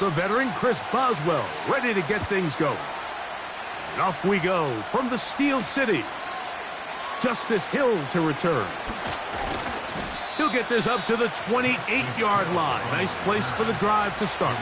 The veteran Chris Boswell ready to get things going. And off we go from the Steel City. Justice Hill to return. He'll get this up to the 28-yard line. Nice place for the drive to start.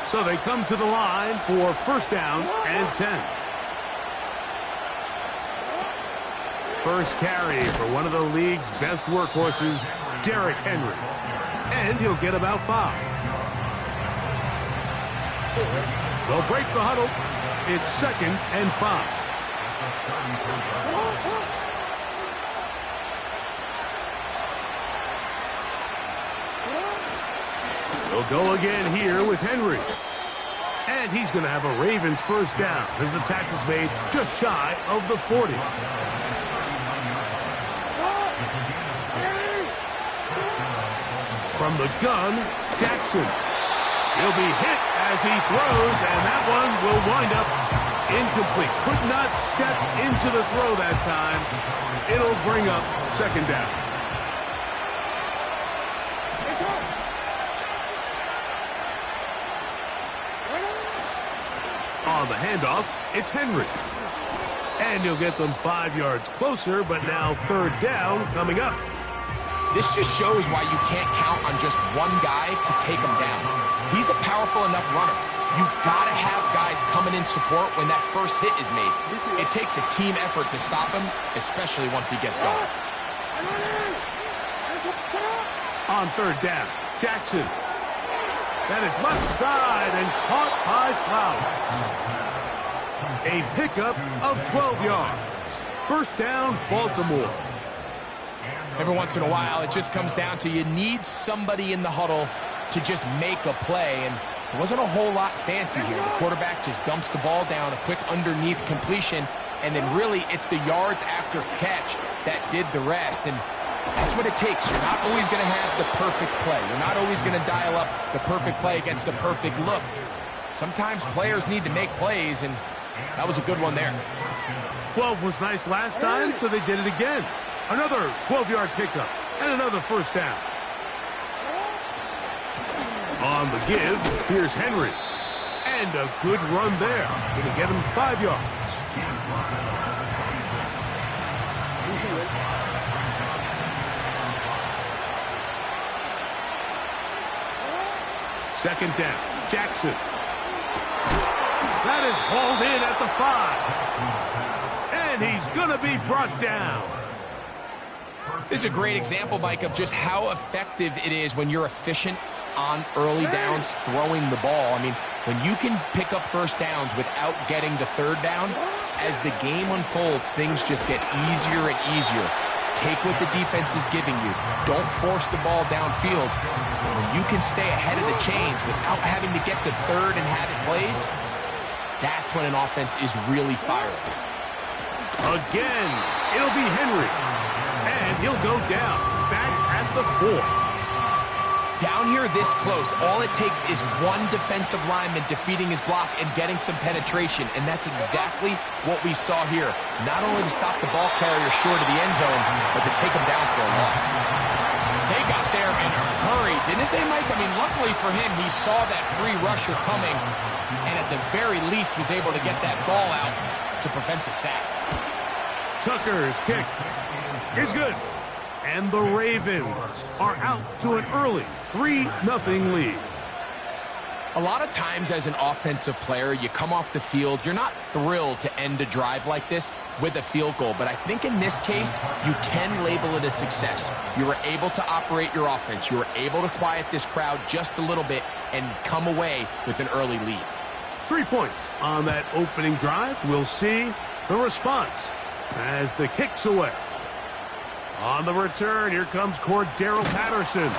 So they come to the line for first down and 10. First carry for one of the league's best workhorses, Derrick Henry. And he'll get about 5. They'll break the huddle. It's 2nd and 5. They'll go again here with Henry. And he's going to have a Ravens first down as the tackle's made just shy of the 40. From the gun, Jackson. He'll be hit as he throws, and that one will wind up incomplete. Could not step into the throw that time. It'll bring up 2nd down. On the handoff, it's Henry. And he'll get them 5 yards closer, but now 3rd down coming up. This just shows why you can't count on just one guy to take him down. He's a powerful enough runner. You gotta have guys coming in support when that first hit is made. It takes a team effort to stop him, especially once he gets going. On 3rd down, Jackson. That is left side and caught by Flowers. A pickup of 12 yards. First down, Baltimore. Every once in a while, it just comes down to you need somebody in the huddle to just make a play, and it wasn't a whole lot fancy here. The quarterback just dumps the ball down, a quick underneath completion, and then really it's the yards after catch that did the rest, and that's what it takes. You're not always going to have the perfect play. You're not always going to dial up the perfect play against the perfect look. Sometimes players need to make plays, and that was a good one there. 12 was nice last time, so they did it again. Another 12-yard pickup and another first down. On the give, here's Henry. And a good run there. Going to get him 5 yards. Second down, Jackson. That is hauled in at the 5. And he's going to be brought down. This is a great example, Mike, of just how effective it is when you're efficient on early downs throwing the ball. I mean, when you can pick up first downs without getting the 3rd down, as the game unfolds, things just get easier and easier. Take what the defense is giving you. Don't force the ball downfield. When you can stay ahead of the chains without having to get to 3rd and have it plays, that's when an offense is really firing. Again, it'll be Henry. And he'll go down, back at the 4. Down here this close, all it takes is one defensive lineman defeating his block and getting some penetration, and that's exactly what we saw here. Not only to stop the ball carrier short of the end zone, but to take him down for a loss. They got there in a hurry, didn't they, Mike? I mean, luckily for him, he saw that free rusher coming, and at the very least was able to get that ball out to prevent the sack. Tucker's kick is good. And the Ravens are out to an early 3-0 lead. A lot of times as an offensive player, you come off the field, you're not thrilled to end a drive like this with a field goal. But I think in this case, you can label it a success. You were able to operate your offense. You were able to quiet this crowd just a little bit and come away with an early lead. 3 points on that opening drive. We'll see the response as the kick's away. On the return, here comes Cordero Patterson.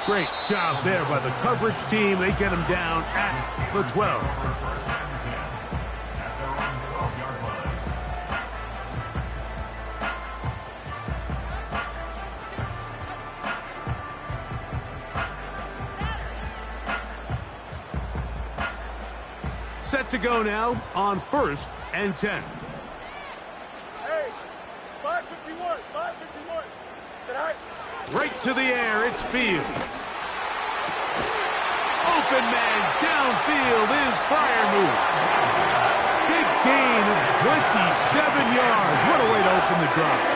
Great job there by the coverage team. They get him down at the 12. Set to go now on 1st and 10. Hey, 551, 551. Said hi. Right to the air, it's Fields. Open man downfield is Freiermuth. Big gain of 27 yards. What a way to open the drive.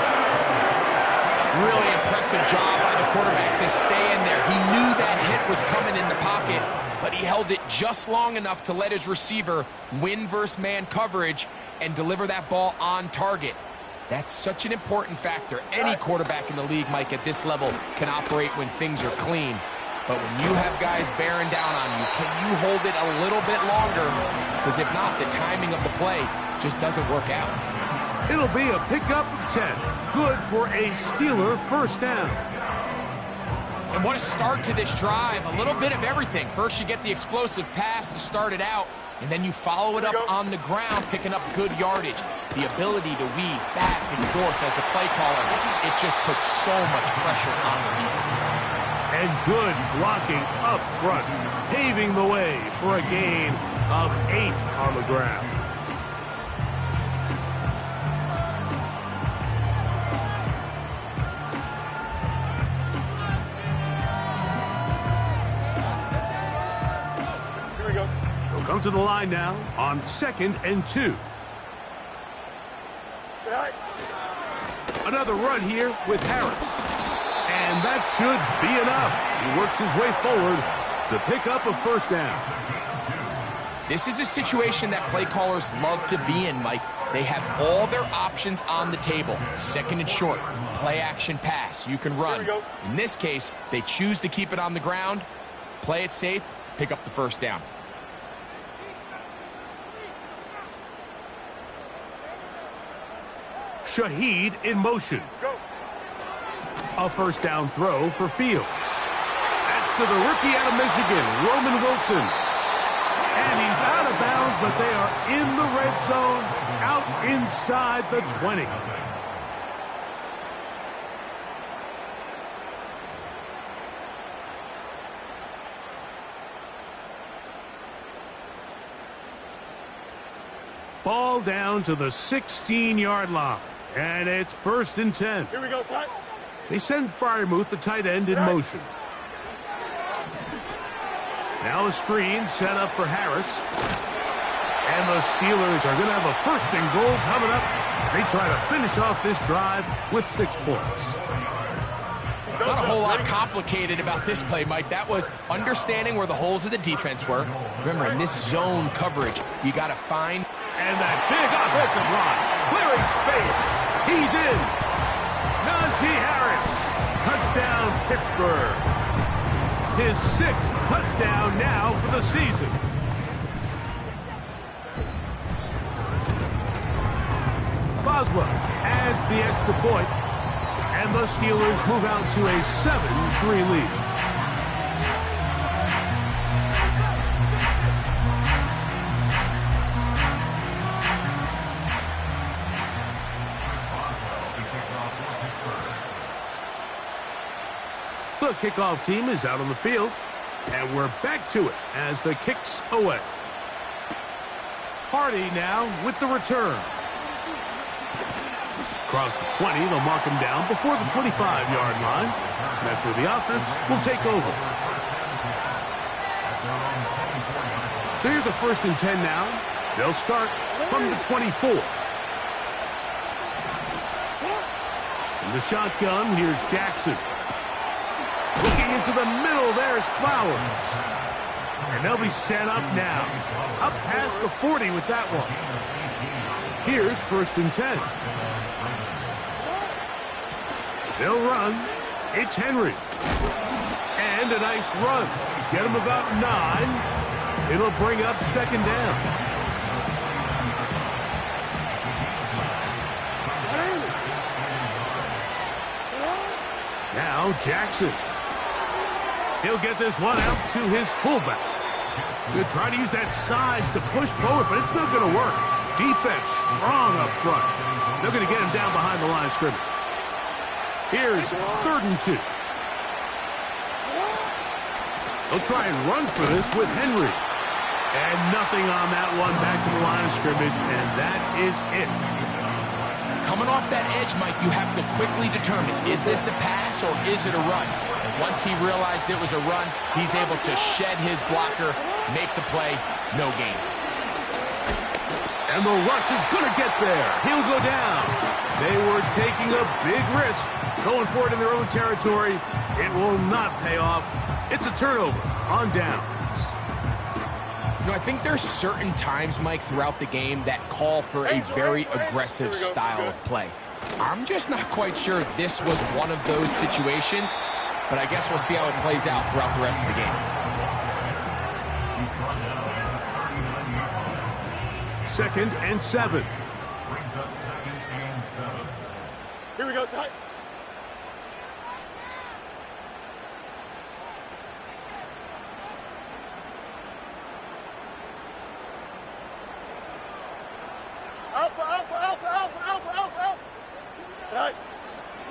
Really impressive job by the quarterback to stay in there. He knew that hit was coming in the pocket, but he held it just long enough to let his receiver win versus man coverage and deliver that ball on target. That's such an important factor. Any quarterback in the league, Mike, at this level can operate when things are clean. But when you have guys bearing down on you, can you hold it a little bit longer? Because if not, the timing of the play just doesn't work out. It'll be a pickup of 10. Good for a Steeler first down. And what a start to this drive. A little bit of everything. First, you get the explosive pass to start it out, and then you follow it up on the ground, picking up good yardage. The ability to weave back and forth as a play caller, it just puts so much pressure on the defense. And good blocking up front, paving the way for a gain of 8 on the ground. Here we go. They'll come to the line now on 2nd and 2. Said hi. Another run here with Harris. And that should be enough. He works his way forward to pick up a first down. This is a situation that play callers love to be in, Mike. They have all their options on the table. 2nd and short, play action pass. You can run. In this case, they choose to keep it on the ground, play it safe, pick up the first down. Shaheed in motion. Go. A first down throw for Fields. That's to the rookie out of Michigan, Roman Wilson. And he's out of bounds, but they are in the red zone, out inside the 20. Ball down to the 16-yard line, and it's 1st and 10. Here we go, son. They send Freiermuth, the tight end, in motion. Now a screen set up for Harris. And the Steelers are going to have a 1st and goal coming up. They try to finish off this drive with 6 points. Not a whole lot complicated about this play, Mike. That was understanding where the holes of the defense were. Remember, in this zone coverage, you got to find... And that big offensive line, clearing space. He's in. Najee Harris, touchdown Pittsburgh. His 6th touchdown now for the season. Boswell adds the extra point, and the Steelers move out to a 7-3 lead. The kickoff team is out on the field, and we're back to it as the kick's away. Hardy now with the return. Across the 20, they'll mark him down before the 25-yard line. That's where the offense will take over. So here's a 1st and 10 now. They'll start from the 24. In the shotgun, here's Jackson. Looking into the middle, there's Flowers. And they'll be set up now. Up past the 40 with that one. Here's 1st and 10. They'll run. It's Henry. And a nice run. Get him about 9. It'll bring up 2nd down. Now Jackson. He'll get this one out to his fullback. He'll try to use that size to push forward, but it's not going to work. Defense strong up front. They're going to get him down behind the line of scrimmage. Here's 3rd and 2. They'll try and run for this with Henry. And nothing on that one, back to the line of scrimmage, and that is it. Coming off that edge, Mike, you have to quickly determine, is this a pass or is it a run? And once he realized it was a run, he's able to shed his blocker, make the play, no gain. And the rush is going to get there. He'll go down. They were taking a big risk, going for it in their own territory. It will not pay off. It's a turnover on downs. You know, I think there's certain times, Mike, throughout the game that call for a very aggressive style of play. I'm just not quite sure this was one of those situations, but I guess we'll see how it plays out throughout the rest of the game. Second and 7. Here we go, side. Alpha, alpha, alpha, alpha, alpha, alpha, alpha. Right.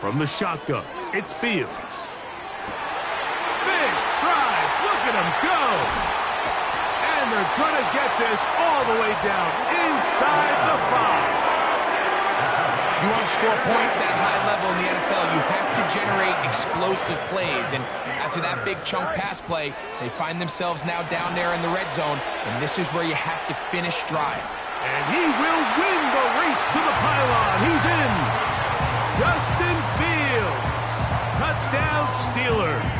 From the shotgun, it's Fields. Big strides. Look at him go. And they're going to get this all the way down inside the 5. If you want to score points at a high level in the NFL, you have to generate explosive plays. And after that big chunk pass play, they find themselves now down there in the red zone. And this is where you have to finish drive. And he will win the race to the pylon. He's in. Justin Fields. Touchdown, Steelers.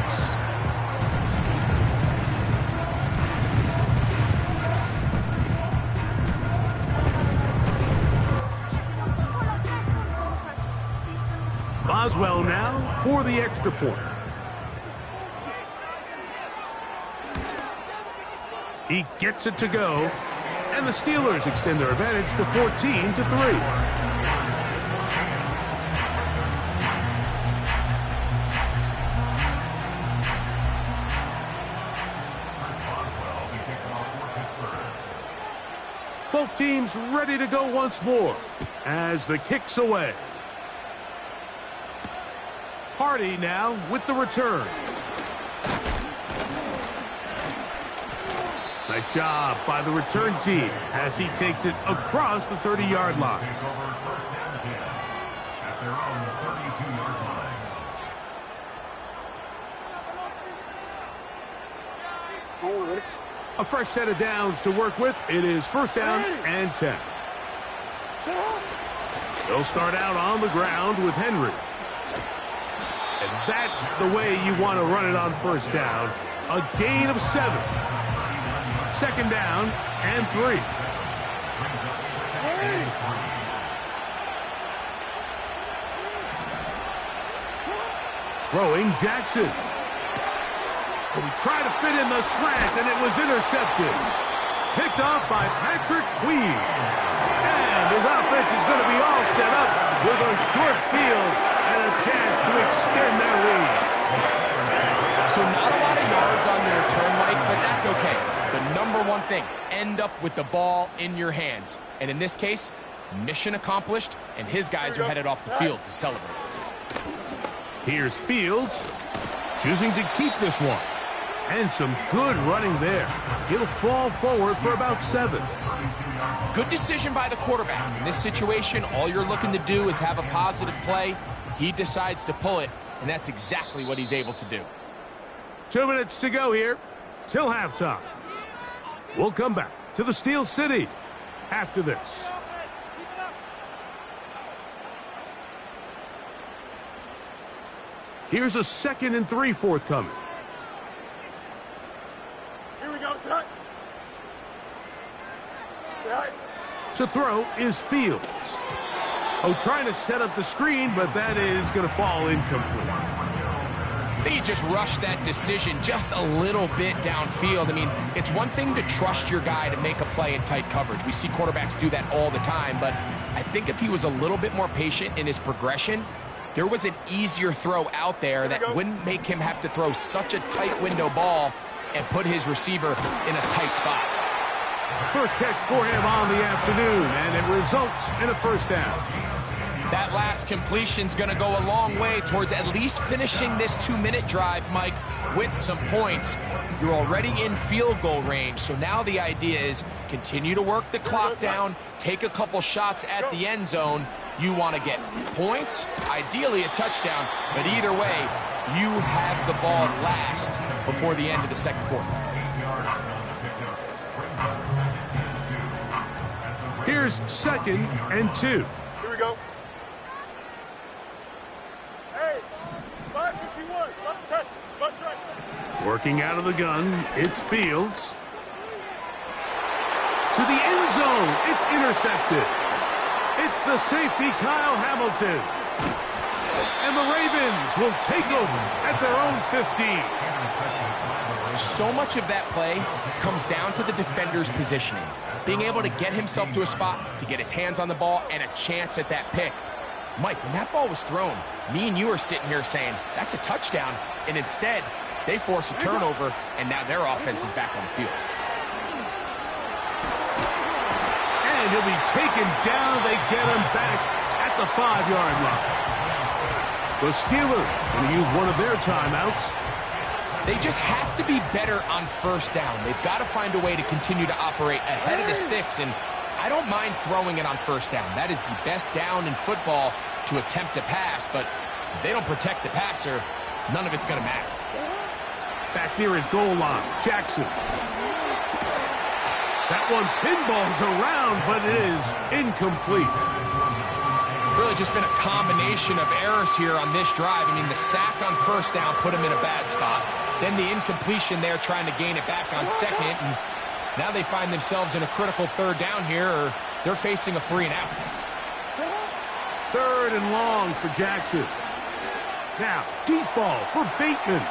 Boswell now for the extra point. He gets it to go. And the Steelers extend their advantage to 14-3. Both teams ready to go once more as the kick's away. Hardy now with the return. Nice job by the return team as he takes it across the 30-yard line. A fresh set of downs to work with. It is first down and 10. They'll start out on the ground with Henry. And that's the way you want to run it on first down. A gain of 7. Second down and 3. Throwing Jackson. He tried to fit in the slant, and it was intercepted. Picked off by Patrick Queen. And his offense is going to be all set up with a short field and a chance to extend their lead. So not a lot of yards on the return, Mike, but that's okay. The number one thing, end up with the ball in your hands. And in this case, mission accomplished, and his guys are headed off the field to celebrate. Here's Fields, choosing to keep this one. And some good running there. He'll fall forward for about 7. Good decision by the quarterback. In this situation, all you're looking to do is have a positive play. He decides to pull it, and that's exactly what he's able to do. 2 minutes to go here till halftime. We'll come back to the Steel City after this. Here's a 2nd and 3 forthcoming. Here we go, set. Right. To throw is Fields. Oh, trying to set up the screen, but that is going to fall incomplete. I think he just rushed that decision just a little bit downfield. I mean, it's one thing to trust your guy to make a play in tight coverage. We see quarterbacks do that all the time, but I think if he was a little bit more patient in his progression, there was an easier throw out there that wouldn't make him have to throw such a tight window ball and put his receiver in a tight spot. First catch for him on the afternoon, and it results in a first down. That last completion's going to go a long way towards at least finishing this 2-minute drive, Mike, with some points. You're already in field goal range, so now the idea is continue to work the clock down, take a couple shots at the end zone. You want to get points, ideally a touchdown, but either way, you have the ball last before the end of the second quarter. Here's 2nd and 2. Here we go. Hey, 551. Left test. Touch right. Working out of the gun, it's Fields. To the end zone, it's intercepted. It's the safety, Kyle Hamilton. And the Ravens will take over at their own 15. So much of that play comes down to the defender's positioning. Being able to get himself to a spot, to get his hands on the ball, and a chance at that pick. Mike, when that ball was thrown, me and you are sitting here saying, that's a touchdown. And instead, they force a turnover, and now their offense is back on the field. And he'll be taken down. They get him back at the 5-yard line. The Steelers going to use one of their timeouts. They just have to be better on first down. They've got to find a way to continue to operate ahead of the sticks, and I don't mind throwing it on first down. That is the best down in football to attempt to pass, but if they don't protect the passer, none of it's going to matter. Back near his goal line, Jackson. That one pinballs around, but it is incomplete. Really just been a combination of errors here on this drive. I mean, the sack on first down put him in a bad spot. Then the incompletion there trying to gain it back on second. And now they find themselves in a critical third down here, or they're facing a 3 and out. 3rd and long for Jackson. Now, deep ball for Bateman.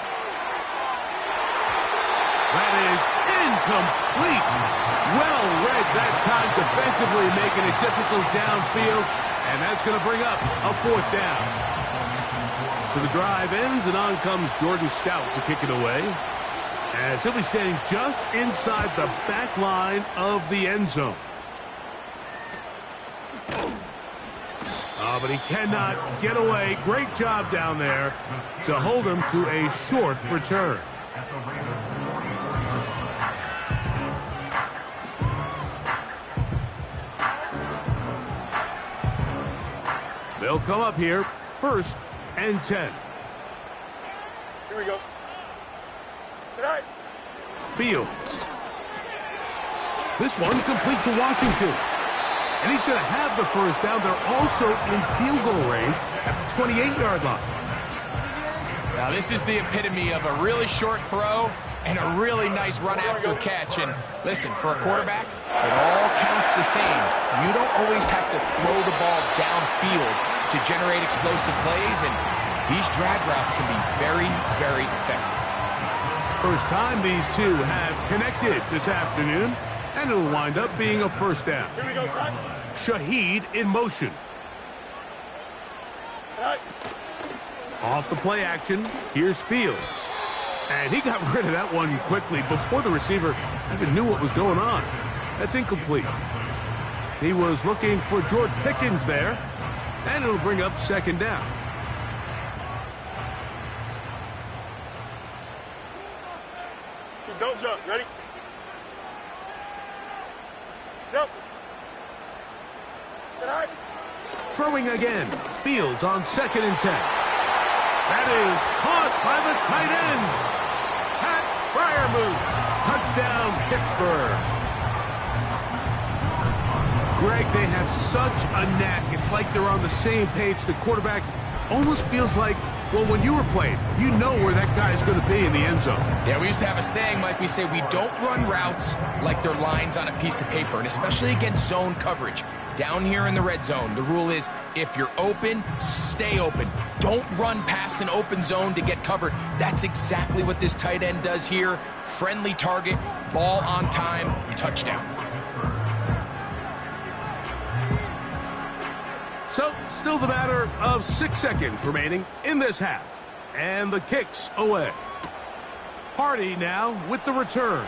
That is incomplete. Well read that time defensively, making it difficult downfield. And that's going to bring up a 4th down. So the drive ends, and on comes Jordan Stout to kick it away, as he'll be standing just inside the back line of the end zone. Oh, but he cannot get away. Great job down there to hold him to a short return. They'll come up here, 1st and 10. Here we go. Tonight. Fields. This one complete to Washington. And he's going to have the first down. They're also in field goal range at the 28-yard line. Now, this is the epitome of a really short throw and a really nice run after catch. And listen, for a quarterback, it all counts the same. You don't always have to throw the ball downfield to generate explosive plays, and these drag routes can be very, very effective. First time these two have connected this afternoon, and it'll wind up being a 1st down. Here we go, son. Shaheed in motion. Tonight. Off the play action, here's Fields. And he got rid of that one quickly before the receiver even knew what was going on. That's incomplete. He was looking for George Pickens there, and it'll bring up 2nd down. Don't jump. Ready? Nelson. Tonight. Throwing again. Fields on 2nd and 10. That is caught by the tight end. Pat Fryermuth. Touchdown, Pittsburgh. Greg, they have such a knack. It's like they're on the same page. The quarterback almost feels like, well, when you were playing, you know where that guy is going to be in the end zone. Yeah, we used to have a saying, Mike. We say we don't run routes like they're lines on a piece of paper, and especially against zone coverage. Down here in the red zone, the rule is if you're open, stay open. Don't run past an open zone to get covered. That's exactly what this tight end does here. Friendly target, ball on time, touchdown. So, still the matter of 6 seconds remaining in this half. And the kick's away. Hardy now with the return.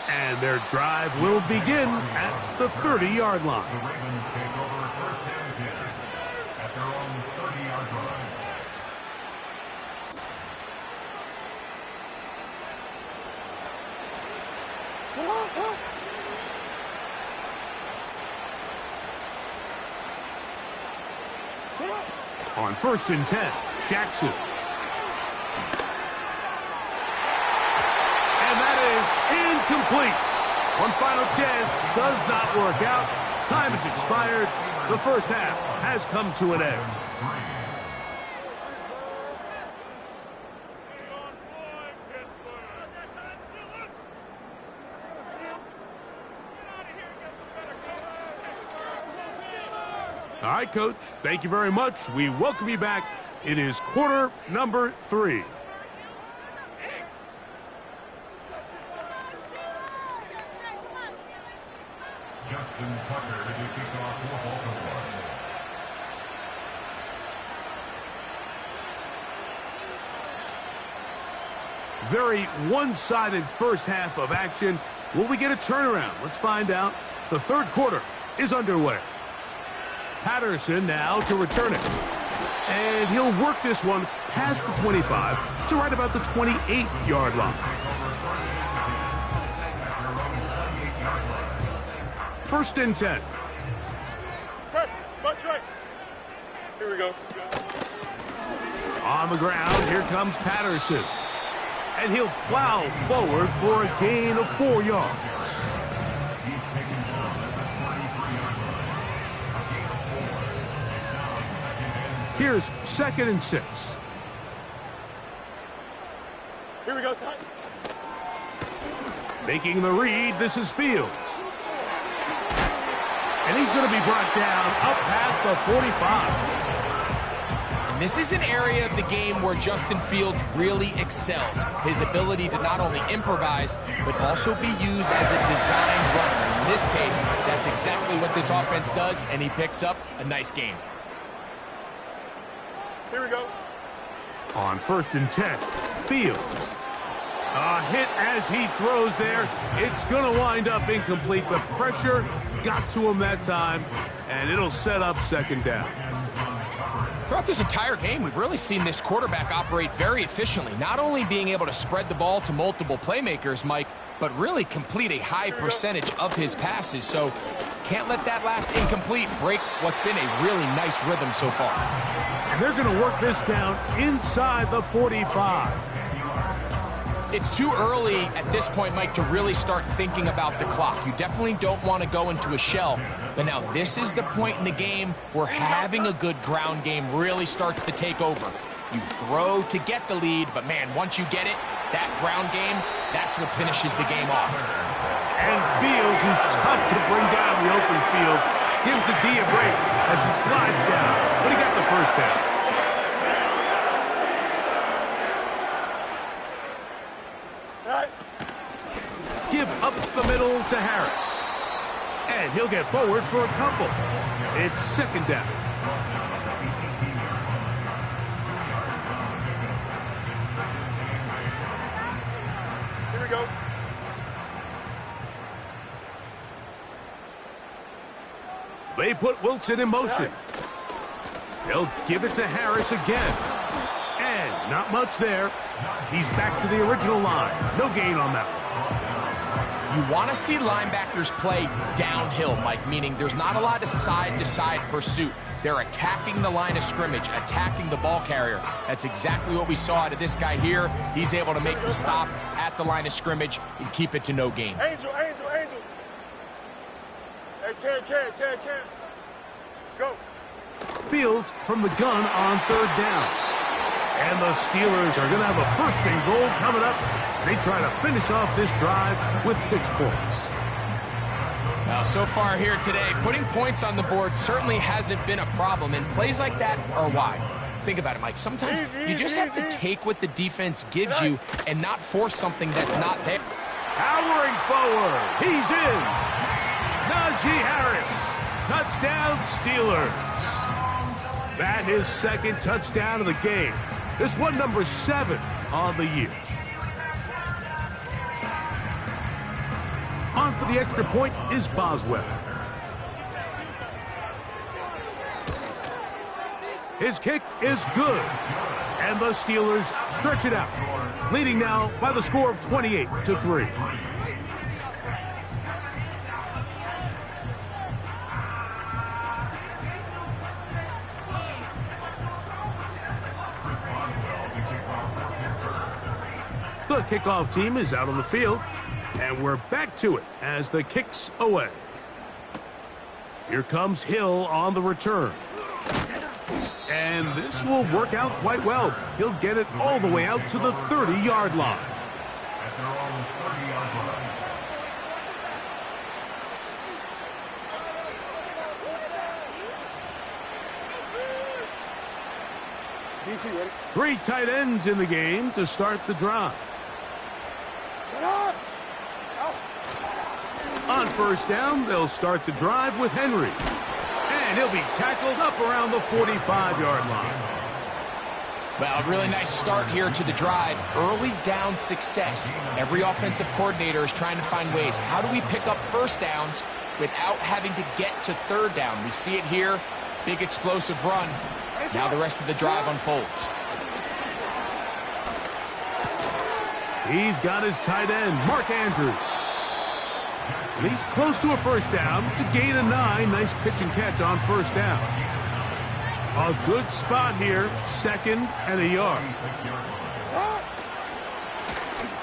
And their drive will begin at the 30-yard line. The Ravens take over 1st and 10 at their own 30-yard line. On 1st and 10, Jackson. And that is incomplete. One final chance does not work out. Time has expired. The first half has come to an end. All right, Coach, thank you very much. We welcome you back. It is quarter number 3. Justin Tucker to kick off for Baltimore. Very one-sided first half of action. Will we get a turnaround? Let's find out. The third quarter is underway. Patterson now to return it. And he'll work this one past the 25 to right about the 28-yard line. First and 10. Press, much right. Here we go. On the ground, here comes Patterson. And he'll plow forward for a gain of 4 yards. Here's 2nd and 6. Here we go, son. Making the read, this is Fields. And he's going to be brought down up past the 45. And this is an area of the game where Justin Fields really excels. His ability to not only improvise, but also be used as a designed runner. In this case, that's exactly what this offense does, and he picks up a nice gain. Here we go. On 1st and 10, Fields. A hit as he throws there. It's going to wind up incomplete. The pressure got to him that time, and it'll set up 2nd down. Throughout this entire game, we've really seen this quarterback operate very efficiently, not only being able to spread the ball to multiple playmakers, Mike, but really complete a high percentage of his passes. So can't let that last incomplete break what's been a really nice rhythm so far. And they're going to work this down inside the 45. It's too early at this point, Mike, to really start thinking about the clock. You definitely don't want to go into a shell. But now this is the point in the game where having a good ground game really starts to take over. You throw to get the lead, but man, once you get it, that ground game, that's what finishes the game off. And Fields, who's tough to bring down the open field, gives the D a break as he slides down. But he got the first down. Give up the middle to Harris. And he'll get forward for a couple. It's 2nd down. Here we go. They put Wilson in motion. They'll give it to Harris again. And not much there. He's back to the original line. No gain on that one. You want to see linebackers play downhill, Mike, meaning there's not a lot of side-to-side pursuit. They're attacking the line of scrimmage, attacking the ball carrier. That's exactly what we saw out of this guy here. He's able to make the stop at the line of scrimmage and keep it to no gain. Angel. Hey, can. Go. Fields from the gun on 3rd down. And the Steelers are going to have a 1st and goal coming up. They try to finish off this drive with 6 points. Now, so far here today, putting points on the board certainly hasn't been a problem, and plays like that are why. Think about it, Mike. Sometimes you just have to take what the defense gives you and not force something that's not there. Powering forward. He's in. Najee Harris. Touchdown, Steelers. That is 2nd touchdown of the game. This one number 7 on the year. On for the extra point is Boswell. His kick is good. And the Steelers stretch it out, leading now by the score of 28-3. The kickoff team is out on the field, and we're back to it as the kick's away. Here comes Hill on the return. And this will work out quite well. He'll get it all the way out to the 30-yard line. At their own 30-yard line. DC, ready? 3 tight ends in the game to start the drive. On first down, they'll start the drive with Henry. And he'll be tackled up around the 45-yard line. Well, a really nice start here to the drive. Early down success. Every offensive coordinator is trying to find ways. How do we pick up first downs without having to get to third down? We see it here. Big explosive run. Now the rest of the drive unfolds. He's got his tight end, Mark Andrews. And he's close to a first down to gain a 9. Nice pitch and catch on first down. A good spot here, 2nd and a yard.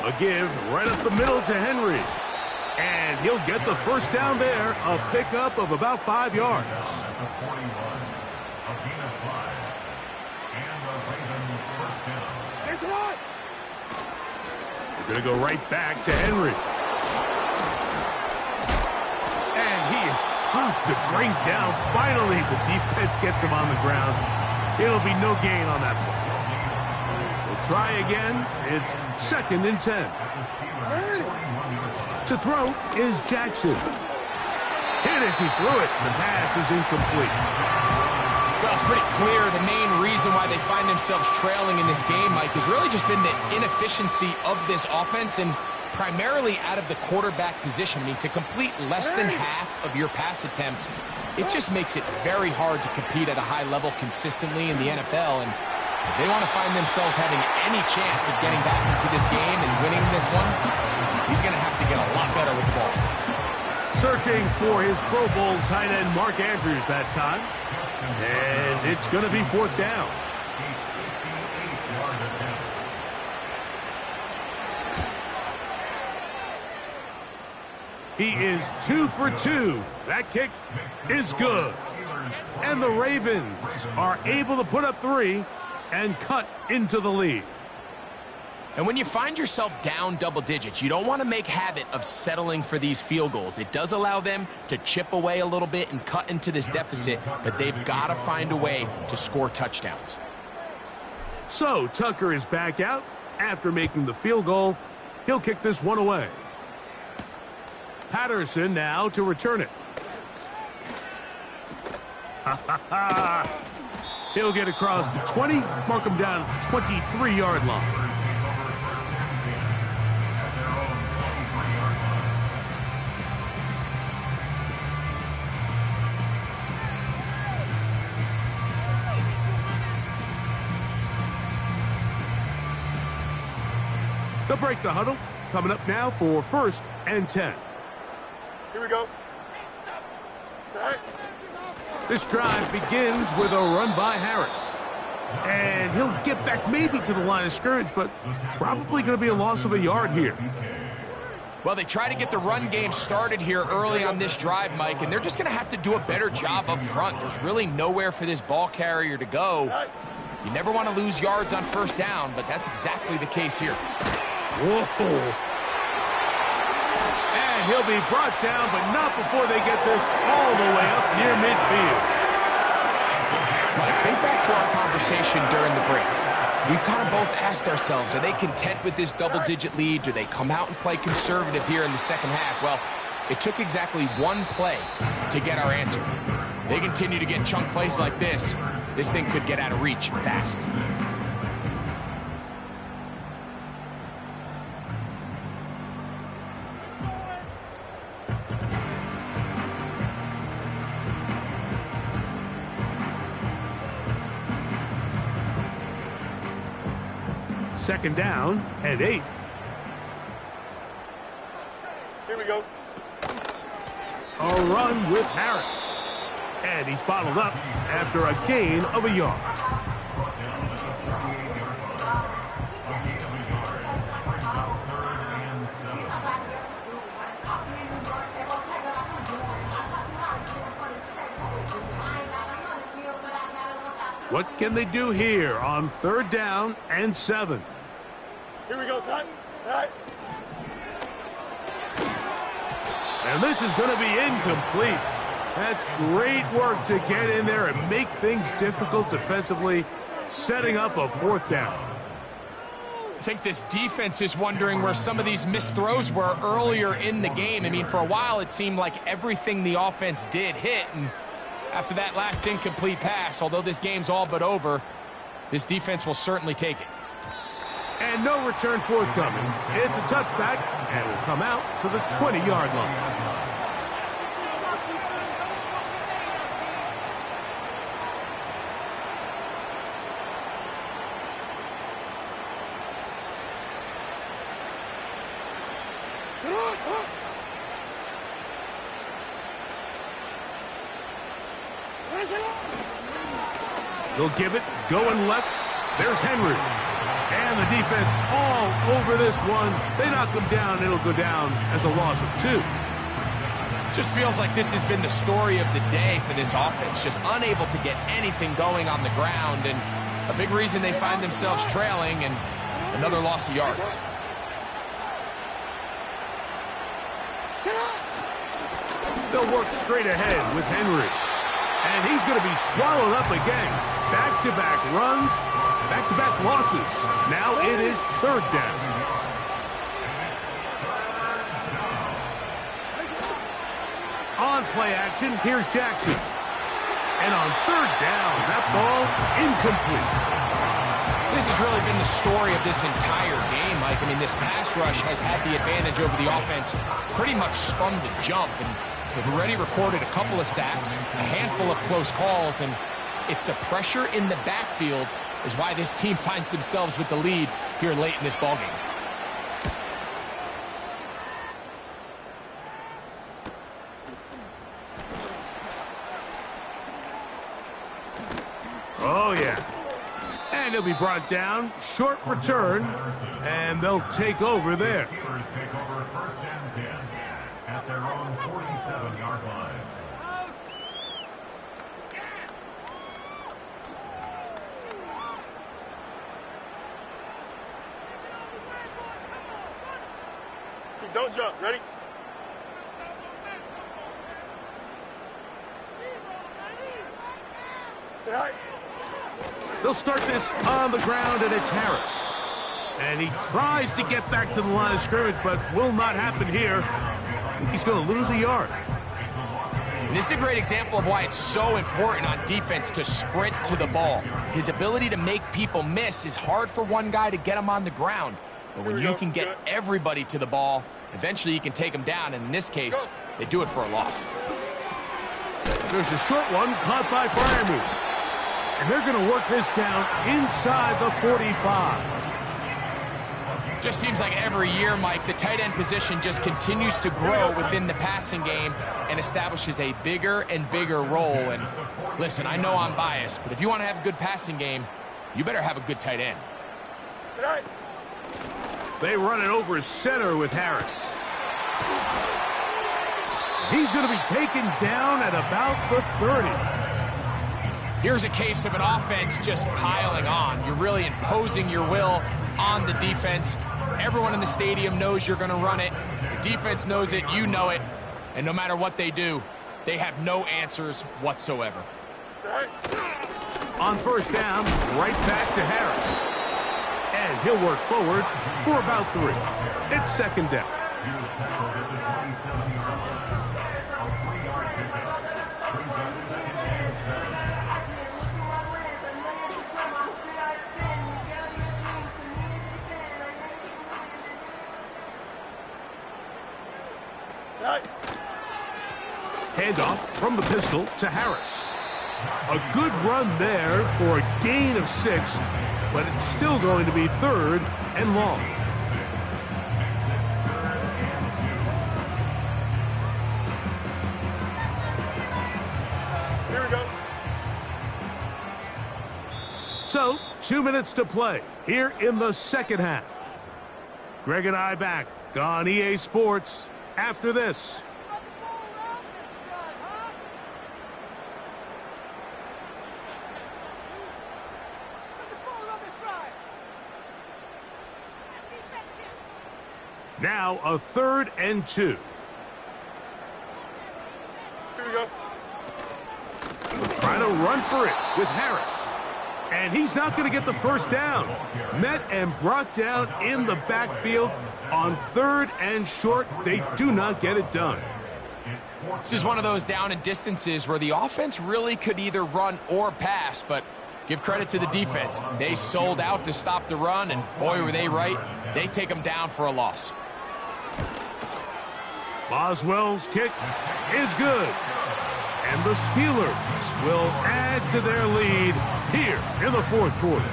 A give right up the middle to Henry. And he'll get the first down there, a pickup of about 5 yards. We're going to go right back to Henry. And he is tough to bring down. Finally, the defense gets him on the ground. It'll be no gain on that play. We'll try again. It's 2nd and 10. To throw is Jackson. Hit as he threw it. The pass is incomplete. Well, it's pretty clear the main reason why they find themselves trailing in this game, Mike, has really just been the inefficiency of this offense and primarily out of the quarterback position. I mean, to complete less than half of your pass attempts, it just makes it very hard to compete at a high level consistently in the NFL. And if they want to find themselves having any chance of getting back into this game and winning this one, he's going to have to get a lot better with the ball. Searching for his Pro Bowl tight end, Mark Andrews, that time. And it's going to be 4th down. He is 2 for 2. That kick is good. And the Ravens are able to put up 3 and cut into the lead. And when you find yourself down double digits, you don't want to make habit of settling for these field goals. It does allow them to chip away a little bit and cut into this deficit, but they've got to find a way to score touchdowns. So Tucker is back out after making the field goal. He'll kick this one away. Patterson now to return it. He'll get across the 20, mark him down at the 23-yard line. They'll break the huddle. Coming up now for 1st and 10. Here we go. This drive begins with a run by Harris. And he'll get back maybe to the line of scrimmage, but probably going to be a loss of a yard here. Well, they try to get the run game started here early on this drive, Mike, and they're just going to have to do a better job up front. There's really nowhere for this ball carrier to go. You never want to lose yards on first down, but that's exactly the case here. Whoa. And he'll be brought down, but not before they get this all the way up near midfield. Mike, think back to our conversation during the break. We've kind of both asked ourselves, are they content with this double-digit lead? Do they come out and play conservative here in the second half? Well, it took exactly one play to get our answer. They continue to get chunk plays like this. This thing could get out of reach fast. Second down and 8. Here we go. A run with Harris. And he's bottled up after a gain of a yard. What can they do here on 3rd down and 7? Here we go, son. All right. And this is going to be incomplete. That's great work to get in there and make things difficult defensively, setting up a 4th down. I think this defense is wondering where some of these missed throws were earlier in the game. I mean, for a while it seemed like everything the offense did hit, and after that last incomplete pass, although this game's all but over, this defense will certainly take it. And no return forthcoming. It's a touchback, and will come out to the 20-yard line. They'll give it, going left. There's Henry. And the defense all over this one. They knock him down. It'll go down as a loss of 2. Just feels like this has been the story of the day for this offense. Just unable to get anything going on the ground. And a big reason they find themselves trailing, and another loss of yards. They'll work straight ahead with Henry. And he's going to be swallowed up again. Back-to-back runs, back-to-back losses. Now it is 3rd down. On play action, here's Jackson. And on 3rd down, that ball incomplete. This has really been the story of this entire game, Mike. I mean, this pass rush has had the advantage over the offense pretty much from the jump. And they've already recorded a couple of sacks, a handful of close calls, and it's the pressure in the backfield is why this team finds themselves with the lead here late in this ballgame. Oh, yeah. And he'll be brought down. Short return. And they'll take over there. Take over 1st and 10 at their own 47-yard line. Don't jump. Ready? All right. They'll start this on the ground, and it's Harris. And he tries to get back to the line of scrimmage, but will not happen here. I think he's going to lose a yard. And this is a great example of why it's so important on defense to sprint to the ball. His ability to make people miss is hard for one guy to get him on the ground. But when you can get everybody to the ball, eventually you can take them down. And in this case, they do it for a loss. There's a short one caught by Fryermuth. And they're going to work this down inside the 45. Just seems like every year, Mike, the tight end position just continues to grow within the passing game and establishes a bigger and bigger role. And listen, I know I'm biased, but if you want to have a good passing game, you better have a good tight end. They run it over center with Harris. He's going to be taken down at about the 30. Here's a case of an offense just piling on. You're really imposing your will on the defense. Everyone in the stadium knows you're going to run it. The defense knows it, you know it. And no matter what they do, they have no answers whatsoever. On 1st down, right back to Harris. And he'll work forward for about 3. It's 2nd down. He was tackled at the 27-yard line. A 3-yard pickup brings up 2nd and 7. Handoff from the pistol to Harris. A good run there for a gain of 6, but it's still going to be 3rd and long. Here we go. So, 2 minutes to play here in the 2nd half. Greg and I back on EA Sports after this. Now a 3rd and 2. Here we go. Trying to run for it with Harris. And he's not going to get the first down. Met and brought down in the backfield on 3rd and short. They do not get it done. This is one of those down and distances where the offense really could either run or pass, but give credit to the defense. They sold out to stop the run, and boy, were they right. They take them down for a loss. Boswell's kick is good. And the Steelers will add to their lead here in the 4th quarter.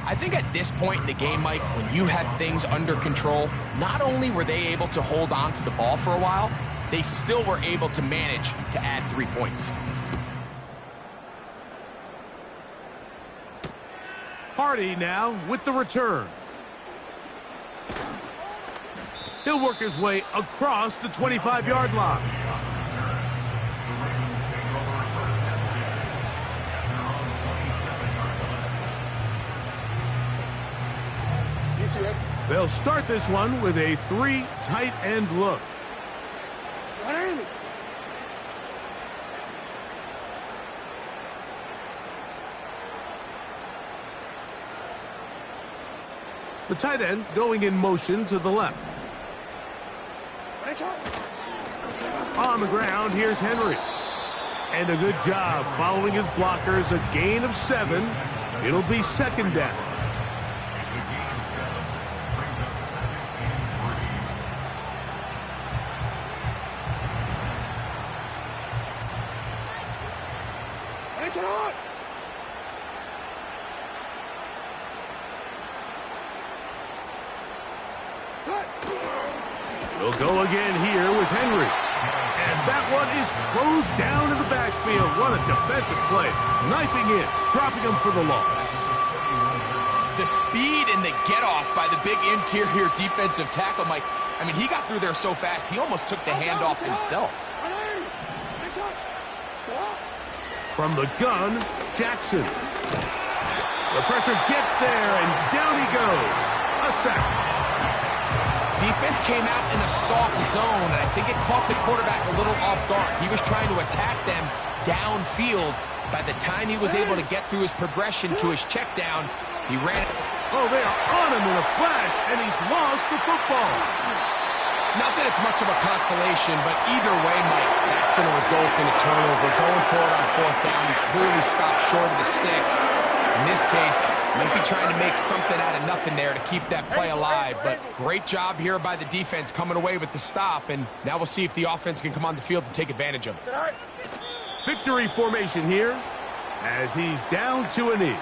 I think at this point in the game, Mike, when you had things under control, not only were they able to hold on to the ball for a while, they still were able to manage to add 3 points. Hardy now with the return. He'll work his way across the 25-yard line. They'll start this one with a 3 tight end look. The tight end going in motion to the left. On the ground, here's Henry. And a good job following his blockers, a gain of 7. It'll be 2nd down. We'll go again here with Henry. And that one is closed down in the backfield. What a defensive play. Knifing in, dropping him for the loss. The speed and the get-off by the big interior defensive tackle, Mike. I mean, he got through there so fast, he almost took the handoff himself. From the gun, Jackson. The pressure gets there, and down he goes. A sack. Defense came out in a soft zone, and I think it caught the quarterback a little off guard. He was trying to attack them downfield. By the time he was able to get through his progression to his check down, he ran it. Oh, they are on him in a flash, and he's lost the football. Not that it's much of a consolation, but either way, Mike, that's going to result in a turnover. Going forward on 4th down, he's clearly stopped short of the sticks. In this case, might be trying to make something out of nothing there to keep that play alive. But great job here by the defense coming away with the stop, and now we'll see if the offense can come on the field to take advantage of it. Victory formation here as he's down to a knee.